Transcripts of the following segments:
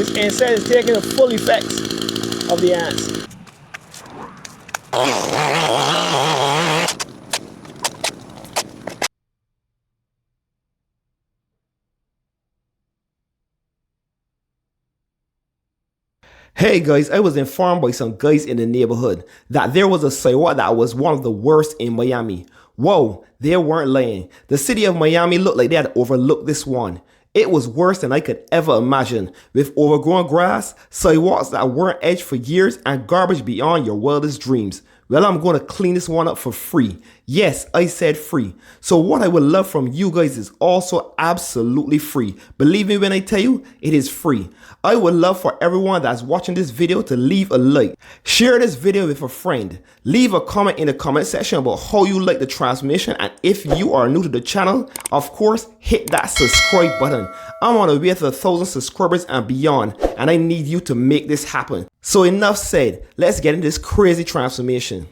Instead, it's taking the full effects of the ants. Hey guys, I was informed by some guys in the neighborhood that there was a sidewalk that was one of the worst in Miami. Whoa, they weren't lying. The city of Miami looked like they had overlooked this one. It was worse than I could ever imagine, with overgrown grass, sidewalks that weren't edged for years, and garbage beyond your wildest dreams. Well, I'm going to clean this one up for free. Yes, I said free. So what I would love from you guys is also absolutely free. Believe me when I tell you, it is free. I would love for everyone that's watching this video to leave a like. Share this video with a friend. Leave a comment in the comment section about how you like the transmission, and if you are new to the channel, of course, hit that subscribe button. I'm on the way to 1,000 subscribers and beyond, and I need you to make this happen. So enough said, let's get into this crazy transformation.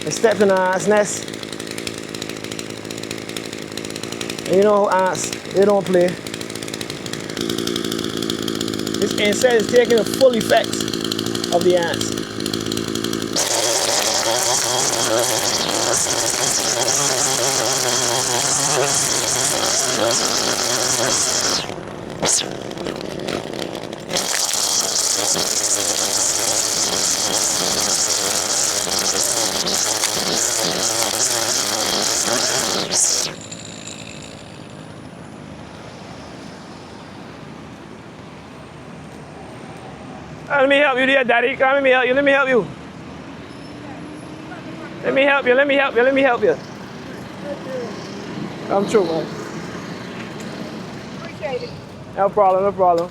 I stepped in an ant's nest. And you know ants, they don't play. Instead, it's taking the full effects of the ants. Let me help you there, Daddy. Come, let me help you. Let me help you. Let me help you. Let me help you. Let me help you. Come true, man. Appreciate it. No problem. No problem.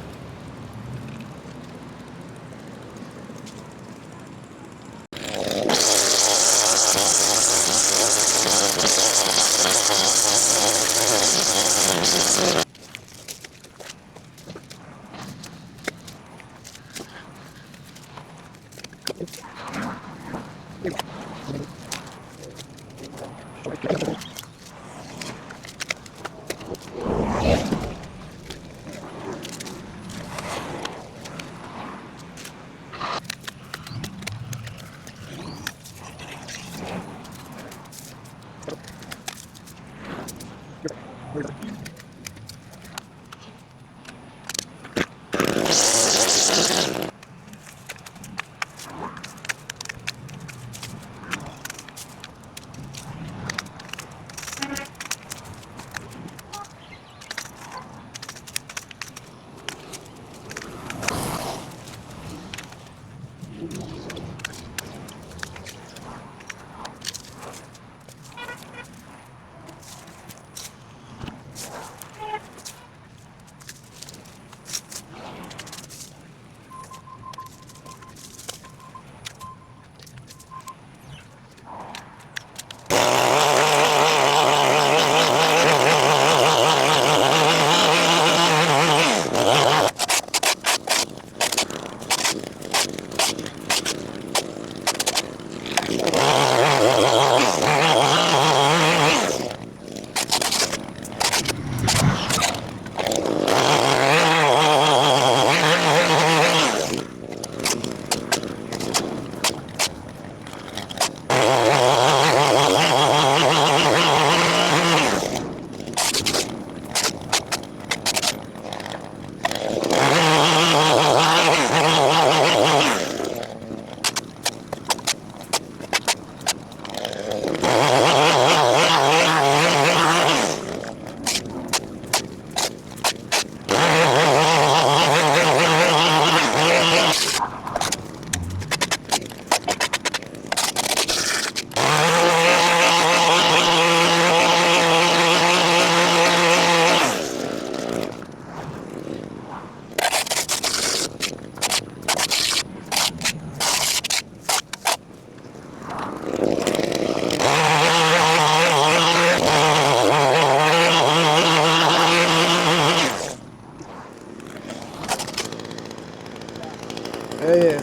Yeah.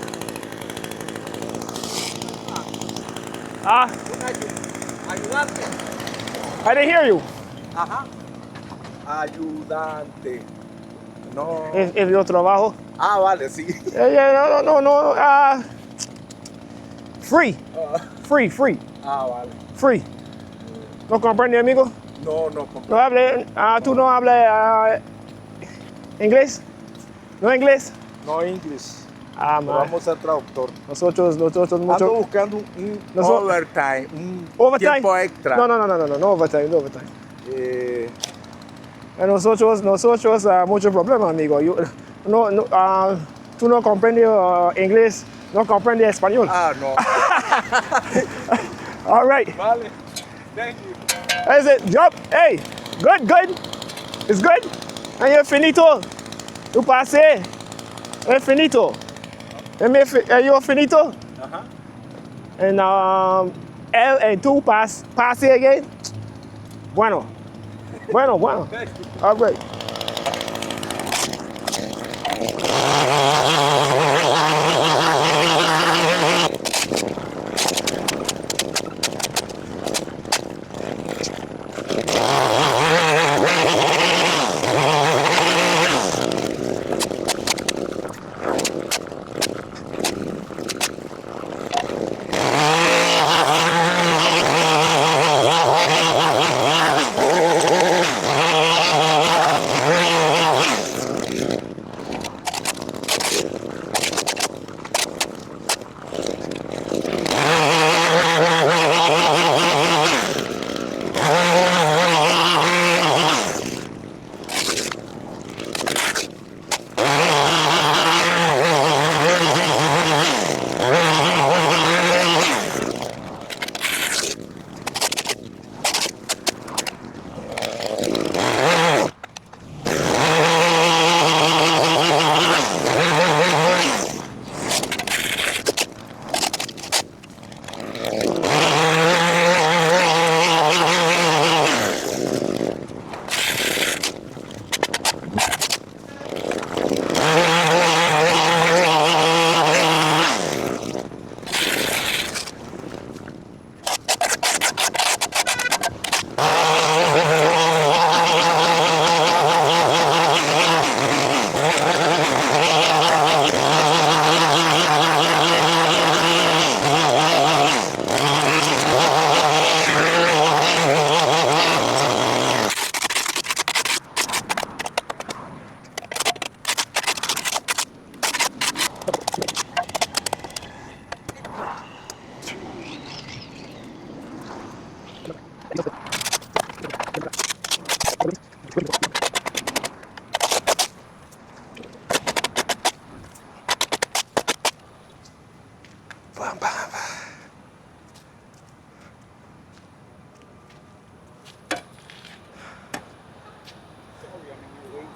Ah, Ayudante. I didn't hear you. Ajá. Ayudante. No. If yo trabajo. Ah, vale, sí. No. Free. Free. Ah, vale. Free. ¿No comprende, amigo? No, no, No hable, tú no hablas inglés. ¿No inglés? no inglés. Ah, Pero man. vamos a ser traductor. Nosotros Ando mucho. buscando un overtime, un Overtime? tiempo extra. No overtime. Eh, Nosotros mucho problema, amigo. Tú no comprendes inglés, no comprendes español. ah, no. All right. Vale. Thank you. That's it. Jump. Hey, good. It's good. And you're finito. Tu pase. Es finito. You're finito. Ajá. And él and tú pase again. Bueno. All right.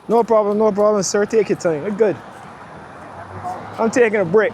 No problem, sir. Take your time. We're good. I'm taking a break.